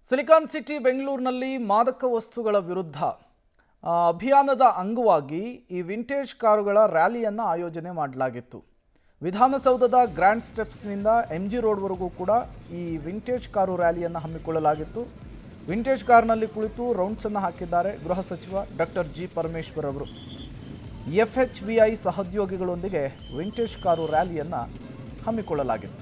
Silicon city ಬೆಂಗಳೂರಿನಲ್ಲಿ ಮಾದಕ ವಸ್ತುಗಳ ವಿರುದ್ಧ ಅಭಿಯಾನದ ಅಂಗವಾಗಿ ಈ ವಿಂಟೇಜ್ ಕಾರುಗಳ ರ್ಯಾಲಿಯನ್ನು ಆಯೋಜನೆ ಮಾಡಲಾಗಿತ್ತು. ವಿಧಾನಸೌಧದ ಗ್ರ್ಯಾಂಡ್ ಸ್ಟೆಪ್ಸ್ನಿಂದ MG ರೋಡ್ವರೆಗೂ ಕೂಡ ಈ ವಿಂಟೇಜ್ ಕಾರು ರ್ಯಾಲಿಯನ್ನು ಹಮ್ಮಿಕೊಳ್ಳಲಾಗಿತ್ತು. ವಿಂಟೇಜ್ ಕಾರ್ನಲ್ಲಿ ಕುಳಿತು ರೌಂಡ್ಸನ್ನು ಹಾಕಿದ್ದಾರೆ ಗೃಹ ಸಚಿವ ಡಾಕ್ಟರ್ ಜಿ ಪರಮೇಶ್ವರ್ ಅವರು. FHVI ಸಹೋದ್ಯೋಗಿಗಳೊಂದಿಗೆ ವಿಂಟೇಜ್ ಕಾರು ರ್ಯಾಲಿಯನ್ನು ಹಮ್ಮಿಕೊಳ್ಳಲಾಗಿತ್ತು.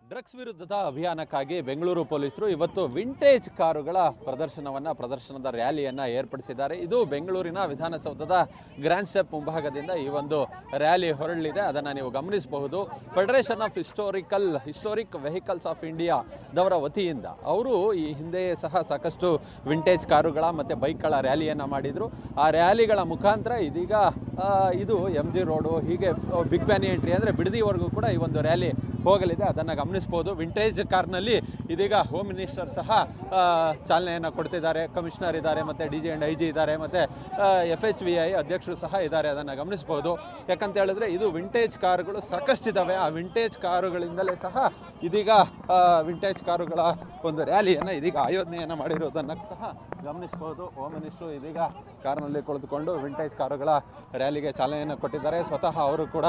ಡ್ರಗ್ಸ್ ವಿರುದ್ಧದ ಅಭಿಯಾನಕ್ಕಾಗಿ ಬೆಂಗಳೂರು ಪೊಲೀಸರು ಇವತ್ತು ವಿಂಟೇಜ್ ಕಾರುಗಳ ಪ್ರದರ್ಶನದ ರ್ಯಾಲಿಯನ್ನು ಏರ್ಪಡಿಸಿದ್ದಾರೆ. ಇದು ಬೆಂಗಳೂರಿನ ವಿಧಾನಸೌಧದ ಗ್ರ್ಯಾಂಡ್ ಸ್ಟೆಪ್ ಮುಂಭಾಗದಿಂದ ಈ ಒಂದು ರ್ಯಾಲಿ ಹೊರಡಲಿದೆ. ಅದನ್ನು ನೀವು ಗಮನಿಸಬಹುದು. Federation of historic vehicles of ಇಂಡಿಯಾದವರ ವತಿಯಿಂದ ಅವರು ಈ ಹಿಂದೆಯೇ ಸಹ ಸಾಕಷ್ಟು ವಿಂಟೇಜ್ ಕಾರುಗಳ ಮತ್ತು ಬೈಕ್ಗಳ ರ್ಯಾಲಿಯನ್ನು ಮಾಡಿದರು. ಆ ರ್ಯಾಲಿಗಳ ಮುಖಾಂತರ ಇದೀಗ ಇದು MG ರೋಡು ಹೀಗೆ ಬಿಗ್ ಬ್ಯಾನಿ ಎಂಟ್ರಿ ಅಂದರೆ ಬಿಡದಿವರೆಗೂ ಕೂಡ ಈ ಒಂದು ರ್ಯಾಲಿ ಹೋಗಲಿದೆ. ಅದನ್ನು ಗಮನಿಸ್ಬೋದು. ವಿಂಟೇಜ್ ಕಾರ್ನಲ್ಲಿ ಇದೀಗ ಹೋಮ್ ಮಿನಿಸ್ಟರ್ ಸಹ ಚಾಲನೆಯನ್ನು ಕೊಡ್ತಿದ್ದಾರೆ. ಕಮಿಷನರ್ ಇದ್ದಾರೆ, ಮತ್ತು DG and IG ಇದ್ದಾರೆ, ಮತ್ತು FHVI ಅಧ್ಯಕ್ಷರು ಸಹ ಇದ್ದಾರೆ. ಅದನ್ನು ಗಮನಿಸ್ಬೋದು. ಯಾಕಂತ ಹೇಳಿದ್ರೆ ಇದು ವಿಂಟೇಜ್ ಕಾರುಗಳು ಸಾಕಷ್ಟಿದ್ದಾವೆ. ಆ ವಿಂಟೇಜ್ ಕಾರುಗಳಿಂದಲೇ ಸಹ ಇದೀಗ ವಿಂಟೇಜ್ ಕಾರುಗಳ ಒಂದು ರ್ಯಾಲಿಯನ್ನು ಇದೀಗ ಆಯೋಜನೆಯನ್ನು ಮಾಡಿರೋದನ್ನು ಸಹ ಗಮನಿಸ್ಬೋದು. ಹೋಮ್ ಮಿನಿಸ್ಟರು ಇದೀಗ ಕಾರ್ನಲ್ಲಿ ಕುಳಿತುಕೊಂಡು ವಿಂಟೇಜ್ ಕಾರುಗಳ ರ್ಯಾಲಿಗೆ ಚಾಲನೆಯನ್ನು ಕೊಟ್ಟಿದ್ದಾರೆ. ಸ್ವತಃ ಅವರು ಕೂಡ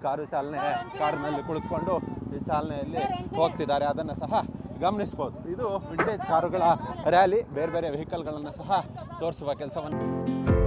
ಕಾರಿನಲ್ಲಿ ಕುಳಿತುಕೊಂಡು ಈ ಚಾಲನೆಯಲ್ಲಿ ಹೋಗ್ತಿದ್ದಾರೆ. ಅದನ್ನು ಸಹ ಗಮನಿಸ್ಬೋದು. ಇದು ವಿಂಟೇಜ್ ಕಾರುಗಳ ರ್ಯಾಲಿ ಬೇರೆ ಬೇರೆ ವೆಹಿಕಲ್ಗಳನ್ನು ಸಹ ತೋರಿಸುವ ಕೆಲಸವನ್ನು